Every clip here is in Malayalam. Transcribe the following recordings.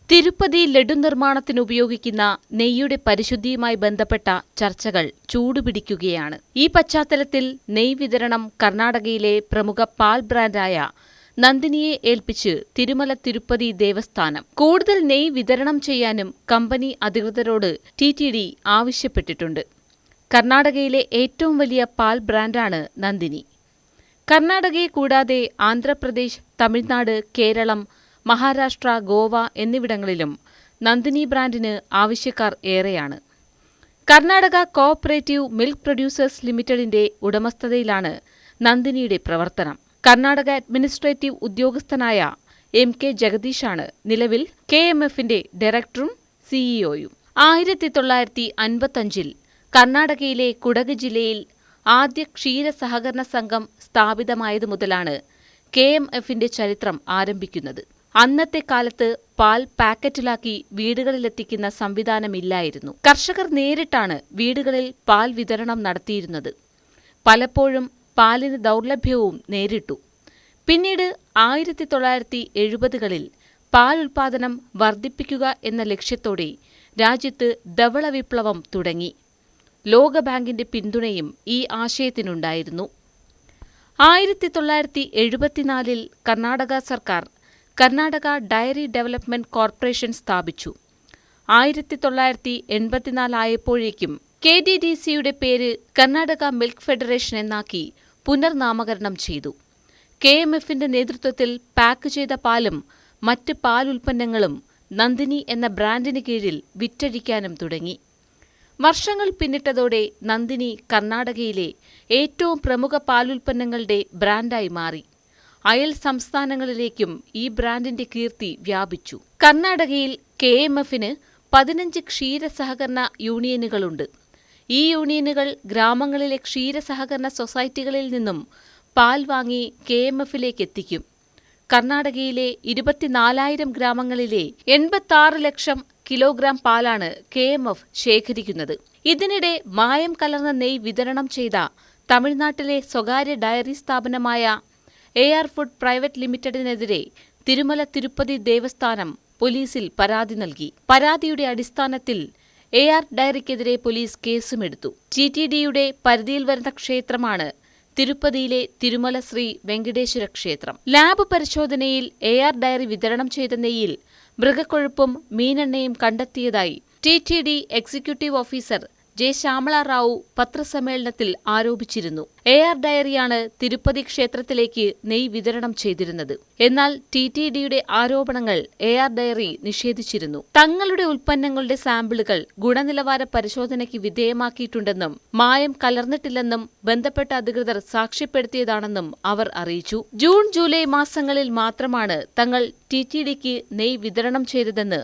തിരുപ്പതി ലഡു നിർമ്മാണത്തിനുപയോഗിക്കുന്ന നെയ്യുടെ പരിശുദ്ധിയുമായി ബന്ധപ്പെട്ട ചർച്ചകൾ ചൂടുപിടിക്കുകയാണ്. ഈ പശ്ചാത്തലത്തിൽ നെയ്യ് വിതരണം കർണാടകയിലെ പ്രമുഖ പാൽ ബ്രാൻഡായ നന്ദിനിയെ ഏൽപ്പിച്ച് തിരുമല തിരുപ്പതി ദേവസ്ഥാനം കൂടുതൽ നെയ്യ് വിതരണം ചെയ്യാനും കമ്പനി അധികൃതരോട് TTD ആവശ്യപ്പെട്ടിട്ടുണ്ട്. കർണാടകയിലെ ഏറ്റവും വലിയ പാൽ ബ്രാൻഡാണ് നന്ദിനി. കർണാടകയെ കൂടാതെ ആന്ധ്രാപ്രദേശ്, തമിഴ്നാട്, കേരളം, മഹാരാഷ്ട്ര, ഗോവ എന്നിവിടങ്ങളിലും നന്ദിനി ബ്രാൻഡിന് ആവശ്യക്കാർ ഏറെയാണ്. കർണാടക കോഓപ്പറേറ്റീവ് മിൽക്ക് പ്രൊഡ്യൂസേഴ്സ് ലിമിറ്റഡിന്റെ ഉടമസ്ഥതയിലാണ് നന്ദിനിയുടെ പ്രവർത്തനം. കർണാടക അഡ്മിനിസ്ട്രേറ്റീവ് ഉദ്യോഗസ്ഥനായ MK ജഗദീഷാണ് നിലവിൽ KMFന്റെ ഡയറക്ടറും CEO-യും. 1955-ൽ കർണാടകയിലെ കുടക് ജില്ലയിൽ ആദ്യ ക്ഷീര സഹകരണ സംഘം സ്ഥാപിതമായതു മുതലാണ് KMFന്റെ ചരിത്രം ആരംഭിക്കുന്നത്. അന്നത്തെ കാലത്ത് പാൽ പാക്കറ്റിലാക്കി വീടുകളിലെത്തിക്കുന്ന സംവിധാനമില്ലായിരുന്നു. കർഷകർ നേരിട്ടാണ് വീടുകളിൽ പാൽ വിതരണം നടത്തിയിരുന്നത്. പലപ്പോഴും പാലിന് ദൗർലഭ്യവും നേരിട്ടു. പിന്നീട് 1970-കളിൽ പാൽ ഉൽപാദനം വർദ്ധിപ്പിക്കുക എന്ന ലക്ഷ്യത്തോടെ രാജ്യത്ത് ധവള വിപ്ലവം തുടങ്ങി. ലോകബാങ്കിന്റെ പിന്തുണയും ഈ ആശയത്തിനുണ്ടായിരുന്നു. 1974-ൽ കർണാടക സർക്കാർ കർണാടക ഡയറി ഡെവലപ്മെന്റ് കോർപ്പറേഷൻ സ്ഥാപിച്ചു. 1984 ആയപ്പോഴേക്കും KDDCയുടെ പേര് കർണാടക മിൽക്ക് ഫെഡറേഷൻ എന്നാക്കി പുനർനാമകരണം ചെയ്തു. KMFന്റെ നേതൃത്വത്തിൽ പാക്ക് ചെയ്ത പാലും മറ്റ് പാലുൽപ്പന്നങ്ങളും നന്ദിനി എന്ന ബ്രാൻഡിന് കീഴിൽ വിറ്റഴിക്കാനും തുടങ്ങി. വർഷങ്ങൾ പിന്നിട്ടതോടെ നന്ദിനി കർണാടകയിലെ ഏറ്റവും പ്രമുഖ പാലുൽപ്പന്നങ്ങളുടെ ബ്രാൻഡായി മാറി. അയൽ സംസ്ഥാനങ്ങളിലേക്കും ഈ ബ്രാൻഡിന്റെ കീർത്തി വ്യാപിച്ചു. കർണാടകയിൽ KMFന് 15 ക്ഷീര സഹകരണ യൂണിയനുകളുണ്ട്. ഈ യൂണിയനുകൾ ഗ്രാമങ്ങളിലെ ക്ഷീര സഹകരണ സൊസൈറ്റികളിൽ നിന്നും പാൽ വാങ്ങി KMFലേക്ക് എത്തിക്കും. കർണാടകയിലെ 24,000 ഗ്രാമങ്ങളിലെ 86 ലക്ഷം കിലോഗ്രാം പാലാണ് KMF ശേഖരിക്കുന്നത്. ഇതിനിടെ മായം കലർന്ന നെയ്യ് വിതരണം ചെയ്ത തമിഴ്നാട്ടിലെ സ്വകാര്യ ഡയറി സ്ഥാപനമായ AR ഫുഡ് പ്രൈവറ്റ് ലിമിറ്റഡിനെതിരെ തിരുമല തിരുപ്പതി ദേവസ്ഥാനം പോലീസിൽ പരാതി നൽകി. പരാതിയുടെ അടിസ്ഥാനത്തിൽ AR ഡയറിക്കെതിരെ പോലീസ് കേസുമെടുത്തു. TTDയുടെ പരിധിയിൽ വരുന്ന ക്ഷേത്രമാണ് തിരുപ്പതിയിലെ തിരുമല ശ്രീ വെങ്കടേശ്വര ക്ഷേത്രം. ലാബ് പരിശോധനയിൽ AR ഡയറി വിതരണം ചെയ്ത നെയ്യിൽ മൃഗക്കൊഴുപ്പും മീനെണ്ണയും കണ്ടെത്തിയതായി TTD executive officer J. Shyamala Rao പത്രസമ്മേളനത്തിൽ ആരോപിച്ചിരുന്നു. AR ഡയറിയാണ് തിരുപ്പതി ക്ഷേത്രത്തിലേക്ക് നെയ്യ് വിതരണം ചെയ്തിരുന്നത്. എന്നാൽ TTDയുടെ ആരോപണങ്ങൾ AR ഡയറി നിഷേധിച്ചിരുന്നു. തങ്ങളുടെ ഉൽപ്പന്നങ്ങളുടെ സാമ്പിളുകൾ ഗുണനിലവാര പരിശോധനയ്ക്ക് വിധേയമാക്കിയിട്ടുണ്ടെന്നും മായം കലർന്നിട്ടില്ലെന്നും ബന്ധപ്പെട്ട അധികൃതർ സാക്ഷ്യപ്പെടുത്തിയതാണെന്നും അവർ അറിയിച്ചു. ജൂൺ, ജൂലൈ മാസങ്ങളിൽ മാത്രമാണ് തങ്ങൾ TTDക്ക് നെയ്യ് വിതരണം ചെയ്തതെന്ന്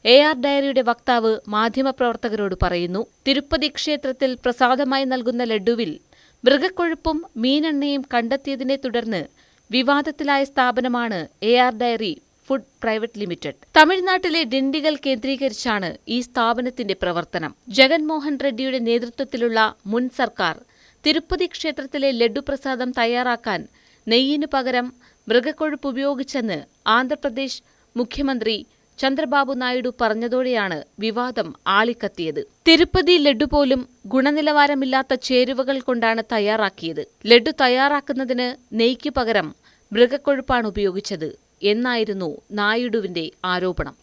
AR ഡയറിയുടെ വക്താവ് മാധ്യമപ്രവർത്തകരോട് പറയുന്നു. തിരുപ്പതി ക്ഷേത്രത്തിൽ പ്രസാദമായി നൽകുന്ന ലഡുവിൽ മൃഗക്കൊഴുപ്പും മീനെണ്ണയും കണ്ടെത്തിയതിനെ തുടർന്ന് വിവാദത്തിലായ സ്ഥാപനമാണ് AR diary food private limited. തമിഴ്നാട്ടിലെ ഡിണ്ടിഗൽ കേന്ദ്രീകരിച്ചാണ് ഈ സ്ഥാപനത്തിന്റെ പ്രവർത്തനം. ജഗൻമോഹൻ റെഡ്ഡിയുടെ നേതൃത്വത്തിലുള്ള മുൻ സർക്കാർ തിരുപ്പതി ക്ഷേത്രത്തിലെ ലഡു പ്രസാദം തയ്യാറാക്കാൻ നെയ്യിനു പകരം മൃഗക്കൊഴുപ്പ് ഉപയോഗിച്ചെന്ന് ആന്ധ്രാപ്രദേശ് മുഖ്യമന്ത്രി ചന്ദ്രബാബു നായിഡു പറഞ്ഞതോടെയാണ് വിവാദം ആളിക്കത്തിയത്. തിരുപ്പതി ലഡു പോലും ഗുണനിലവാരമില്ലാത്ത ചേരുവകൾ കൊണ്ടാണ് തയ്യാറാക്കിയത്. ലഡു തയ്യാറാക്കുന്നതിന് നെയ്യ്ക്കു പകരം മൃഗക്കൊഴുപ്പാണ് ഉപയോഗിച്ചത് എന്നായിരുന്നു നായിഡുവിന്റെ ആരോപണം.